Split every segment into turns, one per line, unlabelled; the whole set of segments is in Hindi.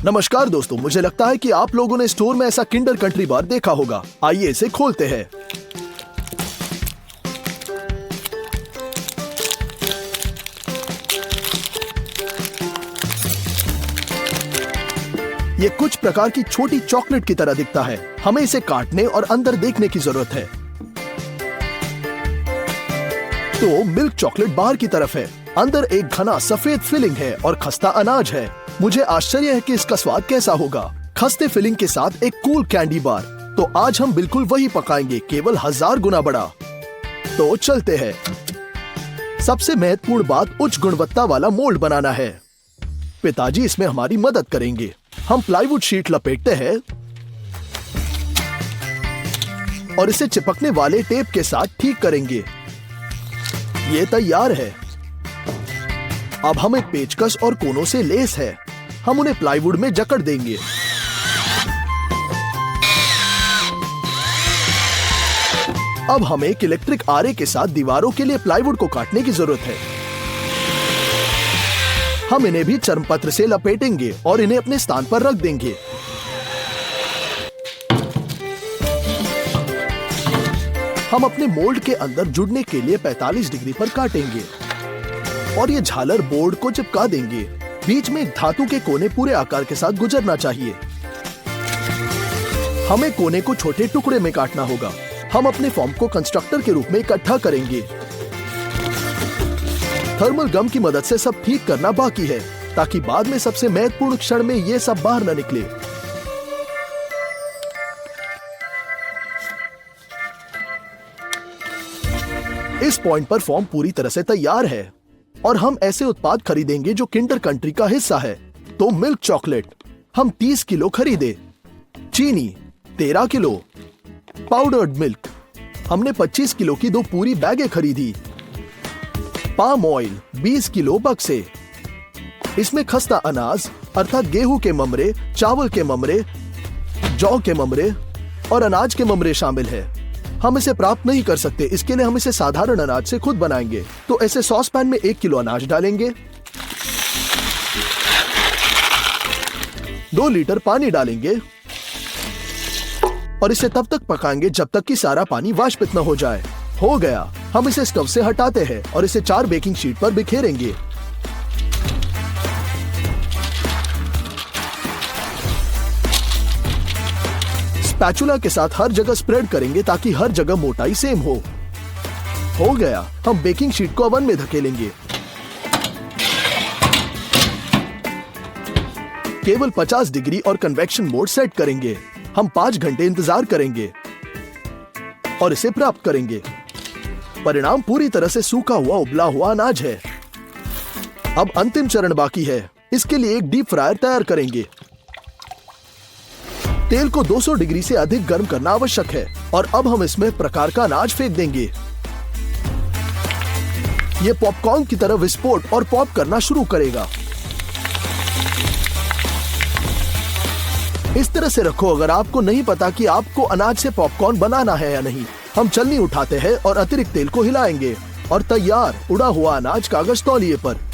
नमस्कार दोस्तों, मुझे लगता है कि आप लोगों ने स्टोर में ऐसा किंडर कंट्री बार देखा होगा। आइए इसे खोलते हैं। ये कुछ प्रकार की छोटी चॉकलेट की तरह दिखता है। हमें इसे काटने और अंदर देखने की जरूरत है। तो मिल्क चॉकलेट बाहर की तरफ है, अंदर एक घना सफेद फिलिंग है और खस्ता अनाज है। मुझे आश्चर्य है कि इसका स्वाद कैसा होगा। खस्ते फिलिंग के साथ एक कूल कैंडी बार। तो आज हम बिल्कुल वही पकाएंगे, केवल 1000 गुना बड़ा। तो चलते हैं। सबसे महत्वपूर्ण बात उच्च गुणवत्ता वाला मोल्ड बनाना है। पिताजी इसमें हमारी मदद करेंगे। हम प्लाईवुड शीट लपेटते हैं और इसे चिपकने वाले टेप के साथ ठीक करेंगे। ये तैयार है। अब हम एक पेचकस और कोनों से लेस है, हम उन्हें प्लाईवुड में जकड़ देंगे। अब हमें एक इलेक्ट्रिक आरे के साथ दीवारों के लिए प्लाईवुड को काटने की जरूरत है। हम इन्हें भी चर्मपत्र से लपेटेंगे और इन्हें अपने स्थान पर रख देंगे। हम अपने मोल्ड के अंदर जुड़ने के लिए 45 डिग्री पर काटेंगे और ये झालर बोर्ड को चिपका देंगे। बीच में एक धातु के कोने पूरे आकार के साथ गुजरना चाहिए। हमें कोने को छोटे टुकड़े में काटना होगा। हम अपने फॉर्म को कंस्ट्रक्टर के रूप में इकट्ठा करेंगे। थर्मल गम की मदद से सब ठीक करना बाकी है, ताकि बाद में सबसे महत्वपूर्ण क्षण में ये सब बाहर न निकले। इस पॉइंट पर फॉर्म पूरी तरह से तैयार है और हम ऐसे उत्पाद खरीदेंगे जो किंडर कंट्री का हिस्सा है। तो मिल्क चॉकलेट हम 30 किलो खरीदे, चीनी 13 किलो, पाउडर्ड मिल्क हमने 25 किलो की 2 पूरी बैगें खरीदी, पाम ऑयल 20 किलो बक्से। इसमें खस्ता अनाज अर्थात गेहूं के ममरे, चावल के ममरे, जौ के ममरे और अनाज के ममरे शामिल है। हम इसे प्राप्त नहीं कर सकते, इसके लिए हम इसे साधारण अनाज से खुद बनाएंगे। तो ऐसे सॉस पैन में 1 किलो अनाज डालेंगे, 2 लीटर पानी डालेंगे और इसे तब तक पकाएंगे जब तक कि सारा पानी वाष्पित न हो जाए। हो गया। हम इसे स्टोव से हटाते हैं और इसे 4 बेकिंग शीट पर बिखेरेंगे। स्पैचुला के साथ हर जगह स्प्रेड करेंगे ताकि हर जगह मोटाई सेम हो। हो गया। हम बेकिंग शीट को ओवन में धकेलेंगे। केवल 50 डिग्री और कन्वेक्शन मोड सेट करेंगे। हम 5 घंटे इंतजार करेंगे और इसे प्राप्त करेंगे। परिणाम पूरी तरह से सूखा हुआ उबला हुआ अनाज है। अब अंतिम चरण बाकी है। इसके लिए एक डीप फ्रायर तैयार करेंगे। तेल को 200 डिग्री से अधिक गर्म करना आवश्यक है और अब हम इसमें प्रकार का अनाज फेंक देंगे। यह पॉपकॉर्न की तरह विस्फोट और पॉप करना शुरू करेगा। इस तरह से रखो अगर आपको नहीं पता कि आपको अनाज से पॉपकॉर्न बनाना है या नहीं। हम छलनी उठाते हैं और अतिरिक्त तेल को हिलाएंगे और तैयार उड़ा हुआ अनाज कागज तौलिए पर।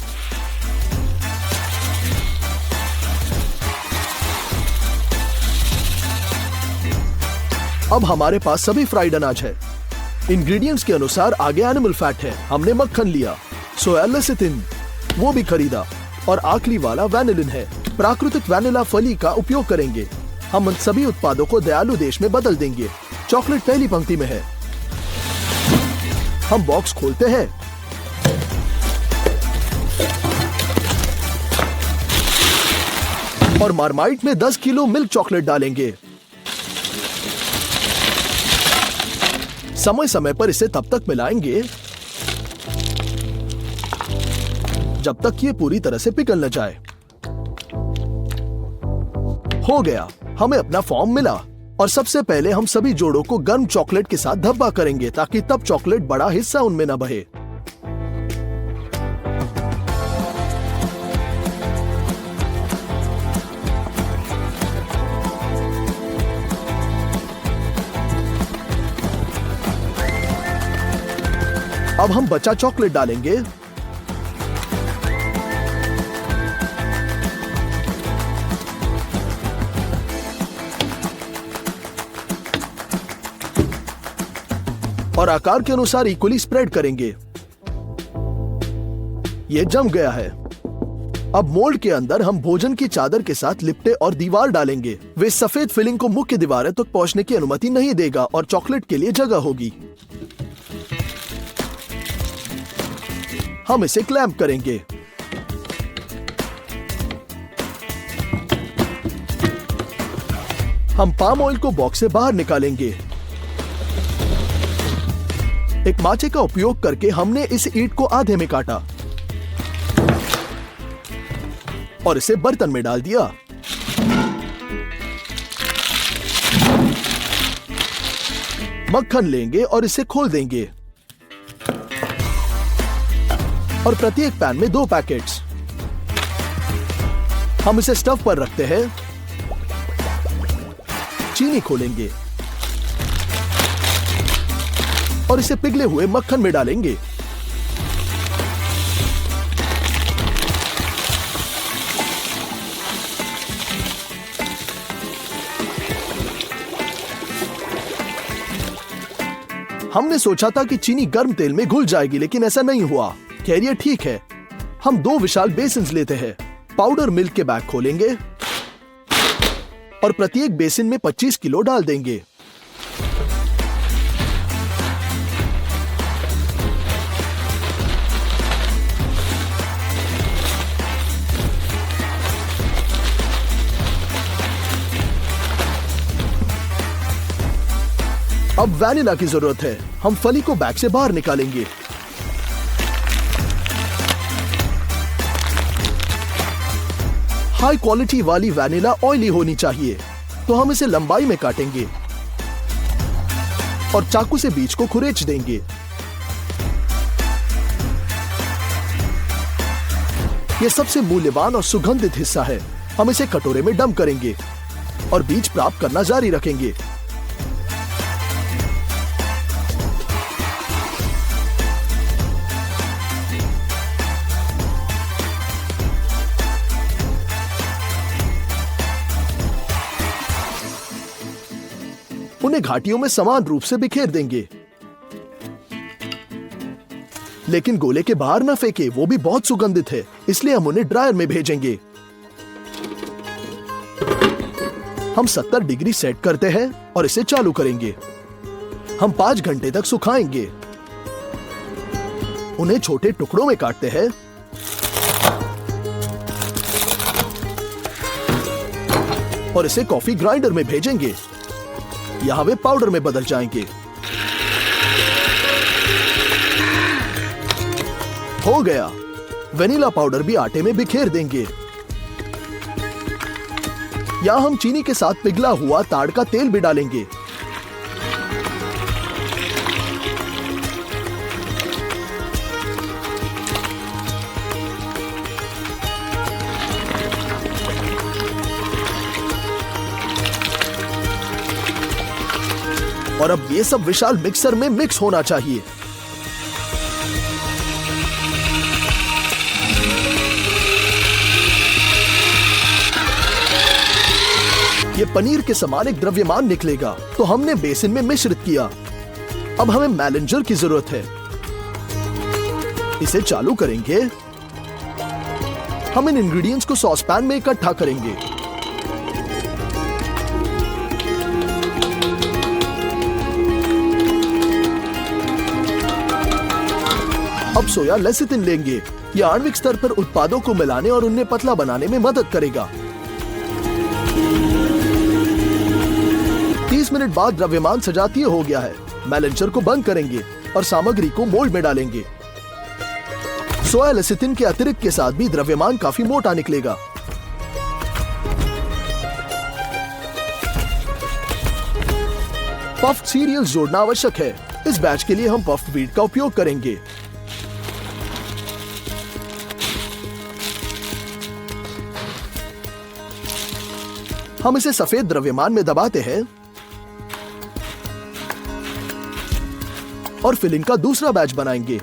अब हमारे पास सभी फ्राइड अनाज है। इंग्रेडिएंट्स के अनुसार आगे एनिमल फैट है। हमने मक्खन लिया, सोया लेसिथिन वो भी खरीदा और आखिरी वाला वैनिलिन है। प्राकृतिक वैनिला फली का उपयोग करेंगे। हम उन सभी उत्पादों को दयालु देश में बदल देंगे। चॉकलेट पहली पंक्ति में है। हम बॉक्स खोलते हैं और मार्माइट में 10 किलो मिल्क चॉकलेट डालेंगे। समय समय पर इसे तब तक मिलाएंगे जब तक ये पूरी तरह से पिघल न जाए। हो गया। हमें अपना फॉर्म मिला और सबसे पहले हम सभी जोड़ों को गर्म चॉकलेट के साथ धब्बा करेंगे ताकि तब चॉकलेट बड़ा हिस्सा उनमें न बहे। अब हम बचा चॉकलेट डालेंगे और आकार के अनुसार इक्वली स्प्रेड करेंगे। ये जम गया है। अब मोल्ड के अंदर हम भोजन की चादर के साथ लिपटे और दीवार डालेंगे। वे सफेद फिलिंग को मुख्य दीवारों तक पहुंचने की अनुमति नहीं देगा और चॉकलेट के लिए जगह होगी। हम इसे क्लैंप करेंगे। हम पाम ऑयल को बॉक्स से बाहर निकालेंगे। एक माचे का उपयोग करके हमने इस ईंट को आधे में काटा और इसे बर्तन में डाल दिया। मक्खन लेंगे और इसे खोल देंगे और प्रत्येक पैन में 2 पैकेट्स। हम इसे स्टव पर रखते हैं। चीनी खोलेंगे और इसे पिघले हुए मक्खन में डालेंगे। हमने सोचा था कि चीनी गर्म तेल में घुल जाएगी, लेकिन ऐसा नहीं हुआ। खैर, ये ठीक है। हम 2 विशाल बेसिन लेते हैं। पाउडर मिल्क के बैग खोलेंगे और प्रत्येक बेसिन में 25 किलो डाल देंगे। अब वैनिला की जरूरत है। हम फली को बैग से बाहर निकालेंगे। हाई क्वालिटी वाली वैनिला ऑयली होनी चाहिए, तो हम इसे लंबाई में काटेंगे और चाकू से बीज को खुरेच देंगे। यह सबसे मूल्यवान और सुगंधित हिस्सा है। हम इसे कटोरे में डंप करेंगे और बीज प्राप्त करना जारी रखेंगे। उन्हें घाटियों में समान रूप से बिखेर देंगे, लेकिन गोले के बाहर न फेंके, वो भी बहुत सुगंधित है, इसलिए हम उन्हें ड्रायर में भेजेंगे। हम 70 डिग्री सेट करते हैं और इसे चालू करेंगे। हम 5 घंटे तक सुखाएंगे। उन्हें छोटे टुकड़ों में काटते हैं और इसे कॉफी ग्राइंडर में भेजेंगे। यहां वे पाउडर में बदल जाएंगे। हो गया। वेनिला पाउडर भी आटे में बिखेर देंगे। यहां हम चीनी के साथ पिघला हुआ ताड़ का तेल भी डालेंगे। और अब ये सब विशाल मिक्सर में मिक्स होना चाहिए। ये पनीर के समान एक द्रव्यमान निकलेगा, तो हमने बेसिन में मिश्रित किया। अब हमें मैलेंजर की जरूरत है। इसे चालू करेंगे। हम इन इंग्रेडिएंट्स को सॉस पैन में इकट्ठा करेंगे। अब सोया लेसिथिन लेंगे। यह आणविक स्तर पर उत्पादों को मिलाने और उन्हें पतला बनाने में मदद करेगा। 30 मिनट बाद द्रव्यमान सजातीय हो गया है। मैलेंचर को बंद करेंगे और सामग्री को मोल्ड में डालेंगे। सोया लेसिथिन के अतिरिक्त के साथ भी द्रव्यमान काफी मोटा निकलेगा। पफ्ड सीरियल्स जोड़ना आवश्यक है। इस बैच के लिए हम पफ्ड व्हीट का उपयोग करेंगे। हम इसे सफेद द्रव्यमान में दबाते हैं और फिलिंग का दूसरा बैच बनाएंगे।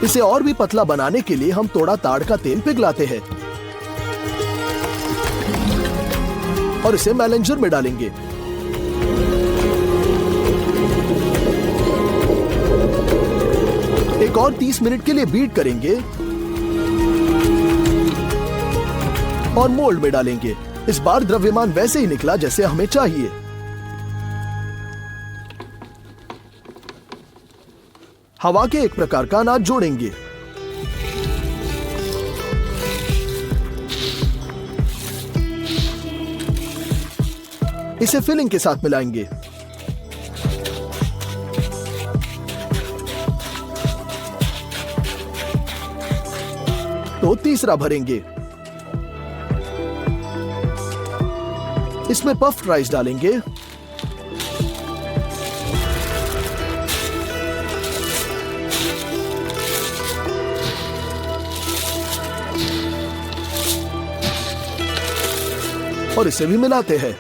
इसे और भी पतला बनाने के लिए हम थोड़ा ताड़ का तेल पिघलाते हैं और इसे मैलेंजर में डालेंगे। एक और 30 मिनट के लिए बीट करेंगे और मोल्ड में डालेंगे। इस बार द्रव्यमान वैसे ही निकला जैसे हमें चाहिए। हवा के एक प्रकार का अनाज जोड़ेंगे। इसे फिलिंग के साथ मिलाएंगे। तो तीसरा भरेंगे। इसमें पफ्ड राइस डालेंगे। और इसे भी मिलाते हैं।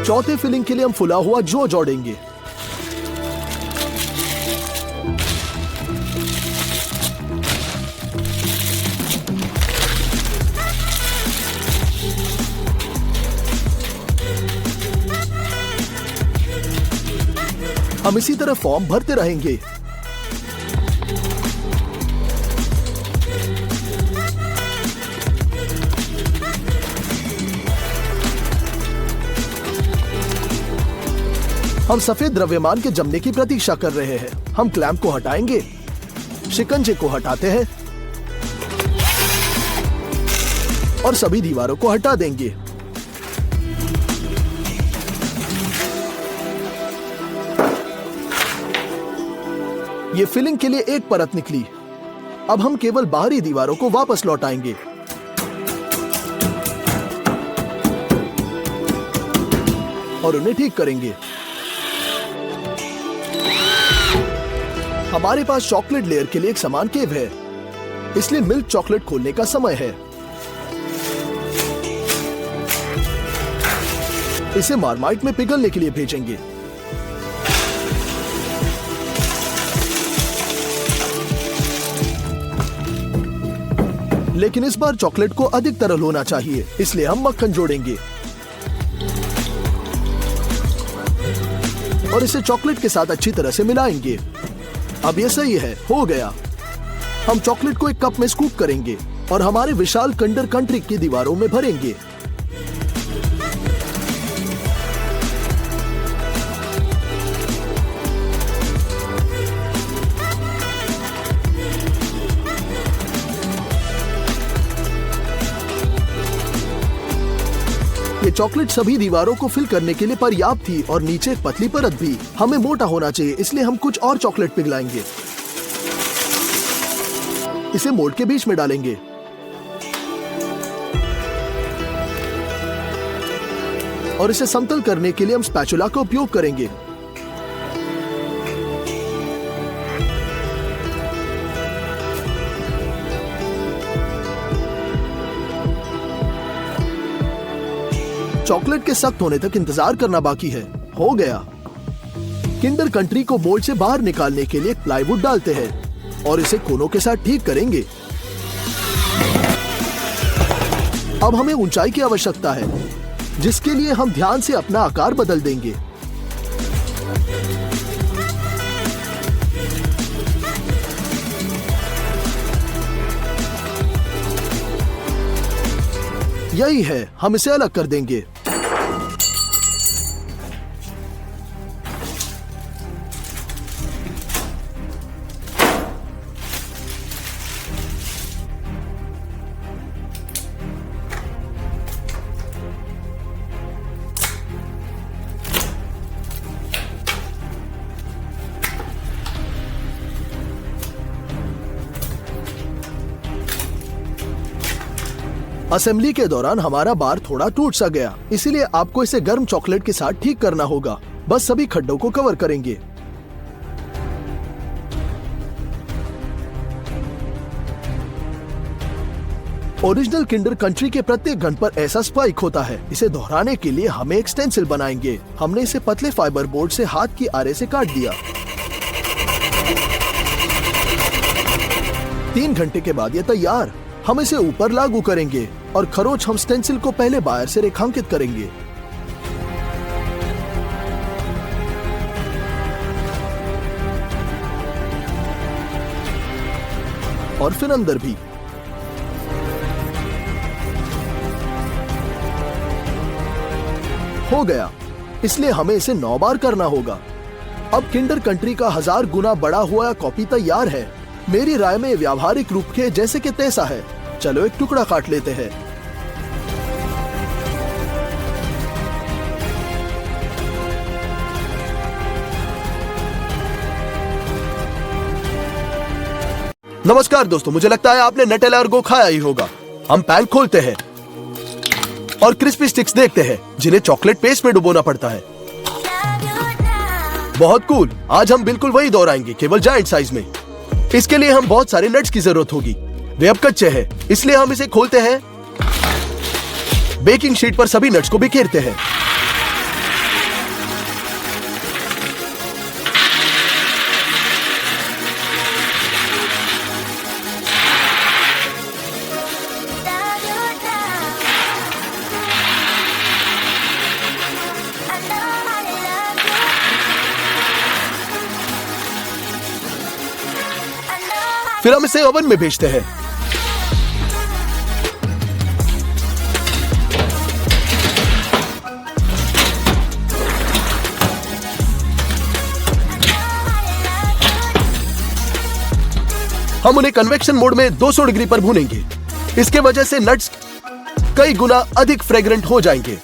चौथे फिलिंग के लिए हम फुला हुआ जौ जोड़ेंगे। हम इसी तरह फॉर्म भरते रहेंगे। हम सफेद द्रव्यमान के जमने की प्रतीक्षा कर रहे हैं। हम क्लैंप को हटाएंगे, शिकंजे को हटाते हैं और सभी दीवारों को हटा देंगे। ये फिलिंग के लिए एक परत निकली। अब हम केवल बाहरी दीवारों को वापस लौटाएंगे। और उन्हें ठीक करेंगे। हमारे पास चॉकलेट लेयर के लिए एक समान केव है, इसलिए मिल्क चॉकलेट खोलने का समय है। इसे मार्माइट में पिघलने के लिए भेजेंगे। लेकिन इस बार चॉकलेट को अधिक तरल होना चाहिए, इसलिए हम मक्खन जोड़ेंगे और इसे चॉकलेट के साथ अच्छी तरह से मिलाएंगे। अब ये सही है, हो गया। हम चॉकलेट को एक कप में स्कूप करेंगे और हमारे विशाल किंडर कंट्री की दीवारों में भरेंगे। ये चॉकलेट सभी दीवारों को फिल करने के लिए पर्याप्त थी और नीचे एक पतली परत भी। हमें मोटा होना चाहिए, इसलिए हम कुछ और चॉकलेट पिघलाएंगे। इसे मोल्ड के बीच में डालेंगे। और इसे समतल करने के लिए हम स्पैचुला का उपयोग करेंगे। चॉकलेट के सख्त होने तक इंतजार करना बाकी है। हो गया। किंडर कंट्री को मोल्ड से बाहर निकालने के लिए प्लाईवुड डालते हैं और इसे कोनों के साथ ठीक करेंगे। अब हमें ऊंचाई की आवश्यकता है, जिसके लिए हम ध्यान से अपना आकार बदल देंगे। यही है, हम इसे अलग कर देंगे। असेंबली के दौरान हमारा बार थोड़ा टूट सा गया, इसीलिए आपको इसे गर्म चॉकलेट के साथ ठीक करना होगा। बस सभी खड्डों को कवर करेंगे। ओरिजिनल किंडर कंट्री के प्रत्येक घन पर ऐसा स्पाइक होता है। इसे दोहराने के लिए हमें एक स्टेंसिल बनाएंगे। हमने इसे पतले फाइबर बोर्ड से हाथ की आरे से काट दिया। 3 घंटे के बाद ये तैयार। हम इसे ऊपर लागू करेंगे और खरोच हम स्टेंसिल को पहले बाहर से रेखांकित करेंगे। और फिर अंदर भी। हो गया, इसलिए हमें इसे 9 बार करना होगा। अब किंडर कंट्री का 1000 गुना बड़ा हुआ कॉपी तैयार है। मेरी राय में व्यावहारिक रूप के जैसे कि तैसा है। चलो एक टुकड़ा काट लेते हैं। नमस्कार दोस्तों, मुझे लगता है आपने नटेला और गो खाया ही होगा। हम पैन खोलते हैं और क्रिस्पी स्टिक्स देखते हैं जिन्हें चॉकलेट पेस्ट में डुबोना पड़ता है। बहुत कूल। आज हम बिल्कुल वही दोहराएंगे, केवल जायंट साइज में। इसके लिए हम बहुत सारे नट्स की जरूरत होगी। वे अब कच्चे हैं, इसलिए हम इसे खोलते हैं। बेकिंग शीट पर सभी नट्स को बिखेरते हैं। फिर हम इसे ओवन में भेजते हैं। हम उन्हें कन्वेक्शन मोड में 200 डिग्री पर भूनेंगे। इसके वजह से नट्स कई गुना अधिक फ्रेग्रेंट हो जाएंगे।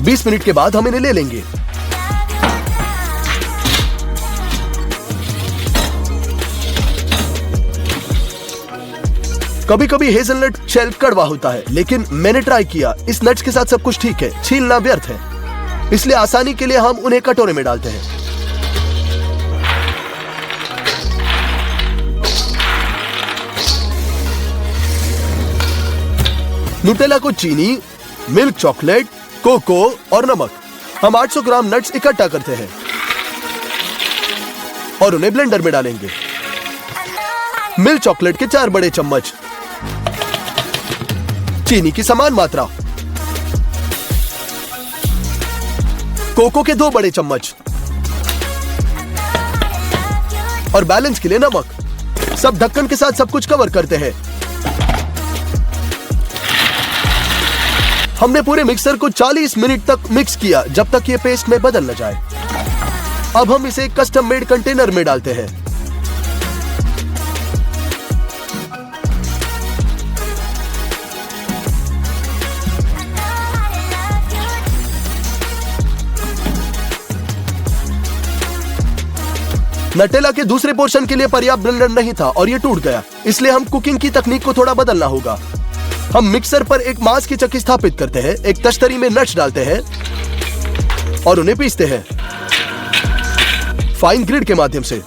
20 मिनट के बाद हम इन्हें ले लेंगे। कभी कभी हेजलनट शेल कड़वा होता है, लेकिन मैंने ट्राई किया। इस नट्स के साथ सब कुछ ठीक है। छीलना व्यर्थ है, इसलिए आसानी के लिए हम उन्हें कटोरे में डालते हैं। नुटेला को चीनी, मिल्क चॉकलेट, कोको और नमक। हम 800 ग्राम नट्स इकट्ठा करते हैं और उन्हें ब्लेंडर में डालेंगे। मिल्क चॉकलेट के 4 बड़े चम्मच, चीनी की समान मात्रा, कोको के 2 बड़े चम्मच और बैलेंस के लिए नमक। सब ढक्कन के साथ सब कुछ कवर करते हैं। हमने पूरे मिक्सर को 40 मिनट तक मिक्स किया, जब तक ये पेस्ट में बदल न जाए। अब हम इसे कस्टम मेड कंटेनर में डालते हैं। नटेला के दूसरे पोर्शन के लिए पर्याप्त ब्लेंडर नहीं था और ये टूट गया, इसलिए हम कुकिंग की तकनीक को थोड़ा बदलना होगा। हम मिक्सर पर एक मांस की चक्की स्थापित करते हैं, एक तश्तरी में नट्स डालते हैं और उन्हें पीसते हैं फाइन ग्रिड के माध्यम से।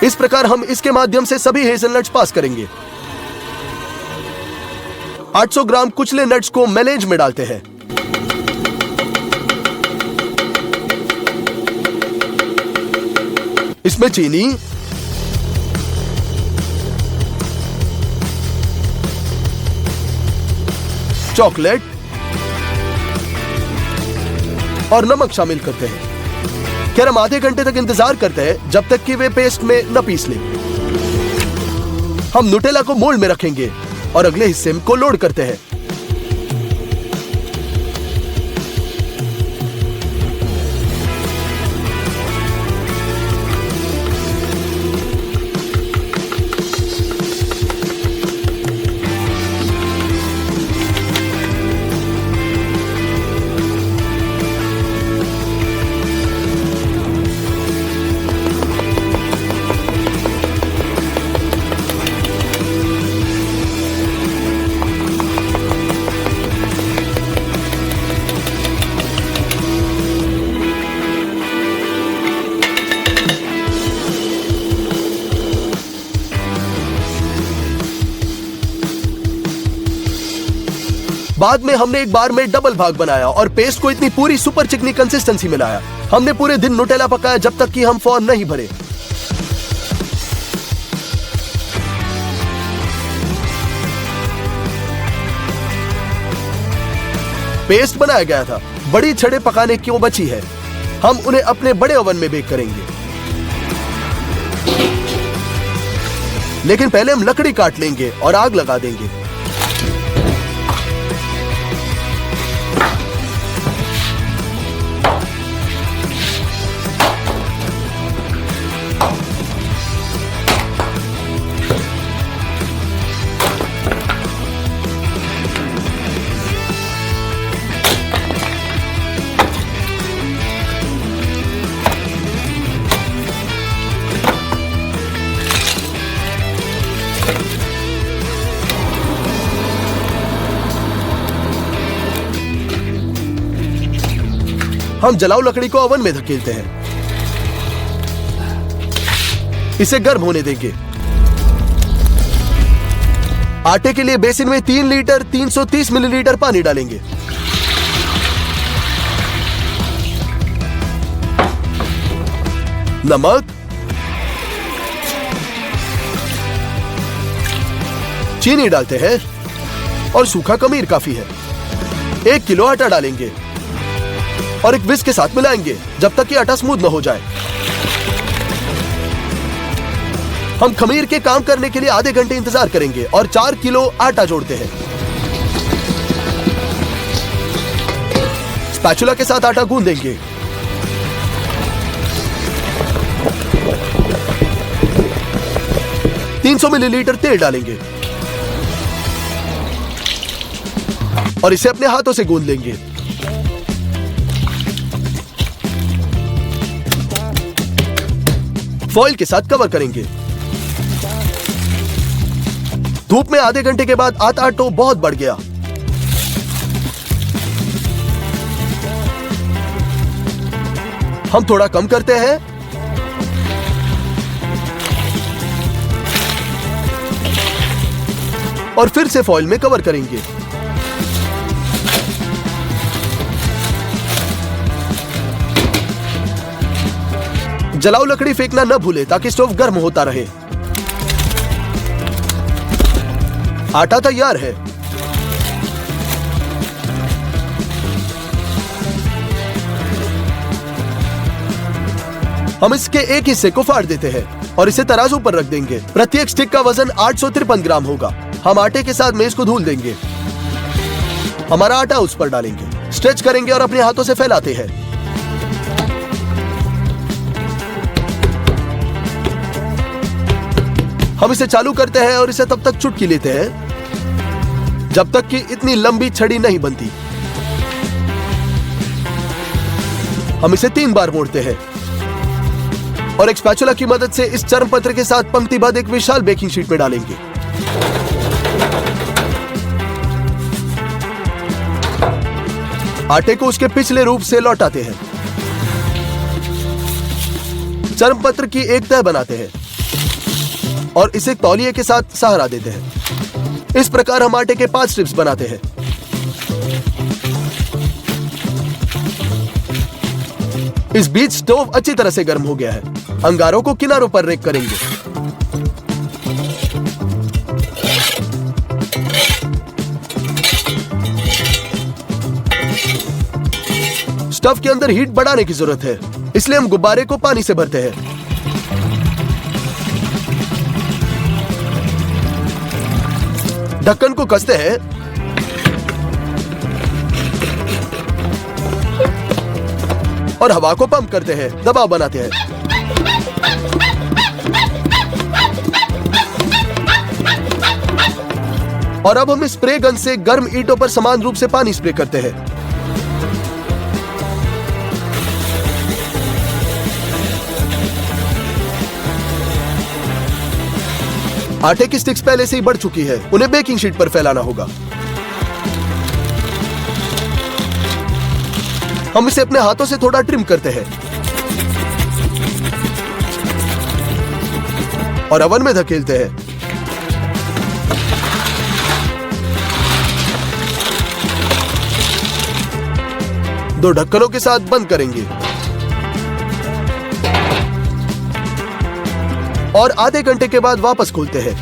इस प्रकार हम इसके माध्यम से सभी हेजलनट्स पास करेंगे। 800 ग्राम कुचले नट्स को मेलेंज में डालते हैं। इसमें चीनी, चॉकलेट और नमक शामिल करते हैं। क्या हम आधे घंटे तक इंतजार करते हैं जब तक कि वे पेस्ट में न पीस लें। हम नुटेला को मोल्ड में रखेंगे और अगले हिस्से को लोड करते हैं। बाद में हमने एक बार में डबल भाग बनाया और पेस्ट को इतनी पूरी सुपर चिकनी कंसिस्टेंसी में लाया। हमने पूरे दिन नुटेला पकाया जब तक कि हम फौरन नहीं भरे। पेस्ट बनाया गया था। बड़ी छड़ें पकाने क्यों बची है? हम उन्हें अपने बड़े ओवन में बेक करेंगे। लेकिन पहले हम लकड़ी काट लेंगे और आग लगा देंगे। हम जलाऊ लकड़ी को ओवन में धकेलते हैं। इसे गर्म होने देंगे। आटे के लिए बेसिन में 3 लीटर 330 मिलीलीटर पानी डालेंगे। नमक, चीनी डालते हैं और सूखा खमीर काफी है। 1 किलो आटा डालेंगे और एक विस्क के साथ मिलाएंगे जब तक कि आटा स्मूथ न हो जाए। हम खमीर के काम करने के लिए आधे घंटे इंतजार करेंगे और 4 किलो आटा जोड़ते हैं। स्पैचुला के साथ आटा गूंदेंगे। $300 मिलीलीटर तेल डालेंगे और इसे अपने हाथों से गूंद लेंगे। फॉइल के साथ कवर करेंगे। धूप में आधे घंटे के बाद आटा तो बहुत बढ़ गया। हम थोड़ा कम करते हैं और फिर से फॉइल में कवर करेंगे। जलाऊ लकड़ी फेंकना न भूले ताकि स्टोव गर्म होता रहे। आटा तैयार है। हम इसके एक हिस्से को फाड़ देते हैं और इसे तराजू पर रख देंगे। प्रत्येक स्टिक का वजन 853 ग्राम होगा। हम आटे के साथ मेज को धुल देंगे। हमारा आटा उस पर डालेंगे, स्ट्रेच करेंगे और अपने हाथों से फैलाते हैं। हम इसे चालू करते हैं और इसे तब तक चुटकी लेते हैं जब तक कि इतनी लंबी छड़ी नहीं बनती। हम इसे 3 बार मोड़ते हैं और एक स्पैचुला की मदद से इस चर्म पत्र के साथ पंक्तिबद्ध एक विशाल बेकिंग शीट में डालेंगे। आटे को उसके पिछले रूप से लौटाते हैं। चर्म पत्र की एक तह बनाते हैं और इसे तौलिए के साथ सहारा देते हैं। इस प्रकार हम आटे के 5 स्ट्रिप्स बनाते हैं। इस बीच स्टोव अच्छी तरह से गर्म हो गया है। अंगारों को किनारों पर रेक करेंगे। स्टव के अंदर हीट बढ़ाने की जरूरत है, इसलिए हम गुब्बारे को पानी से भरते हैं। ढक्कन को कसते हैं और हवा को पंप करते हैं, दबाव बनाते हैं। और अब हम इस स्प्रे गन से गर्म ईंटों पर समान रूप से पानी स्प्रे करते हैं। आटे की स्टिक्स पहले से ही बढ़ चुकी है, उन्हें बेकिंग शीट पर फैलाना होगा। हम इसे अपने हाथों से थोड़ा ट्रिम करते हैं और ओवन में धकेलते हैं। दो ढक्कनों के साथ बंद करेंगे और आधे घंटे के बाद वापस खोलते हैं।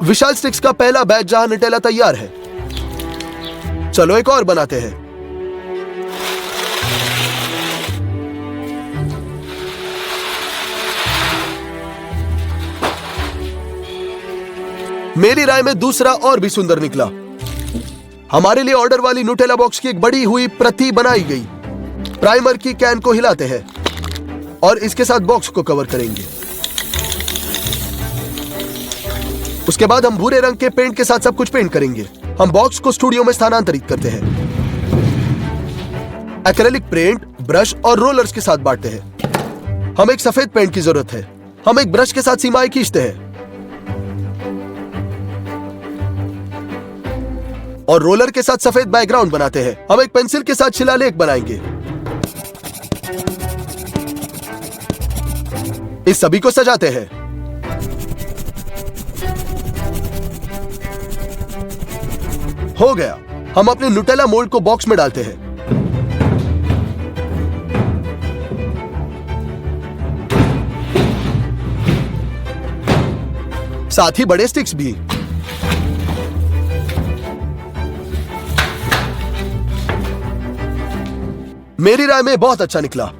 विशाल स्टिक्स का पहला बैच जहां नटेला तैयार है। चलो एक और बनाते हैं। मेरी राय में दूसरा और भी सुंदर निकला। हमारे लिए ऑर्डर वाली न्यूटेला बॉक्स की एक बड़ी हुई प्रति बनाई गई। प्राइमर की कैन को हिलाते हैं और इसके साथ बॉक्स को कवर करेंगे। उसके बाद हम भूरे रंग के पेंट के साथ सब कुछ पेंट करेंगे। हम बॉक्स को स्टूडियो में स्थानांतरित करते हैं। एक्रेलिक पेंट, ब्रश और रोलर्स के साथ बांटते हैं। हमें एक सफेद पेंट की जरूरत है। हम एक ब्रश के साथ सीमाएं खींचते हैं और रोलर के साथ सफेद बैकग्राउंड बनाते हैं। हम एक पेंसिल के साथ शिलालेख बनाएंगे। इस सभी को सजाते हैं। हो गया। हम अपने न्यूटेला मोल्ड को बॉक्स में डालते हैं। साथ ही बड़े स्टिक्स भी। मेरी राय में बहुत अच्छा निकला।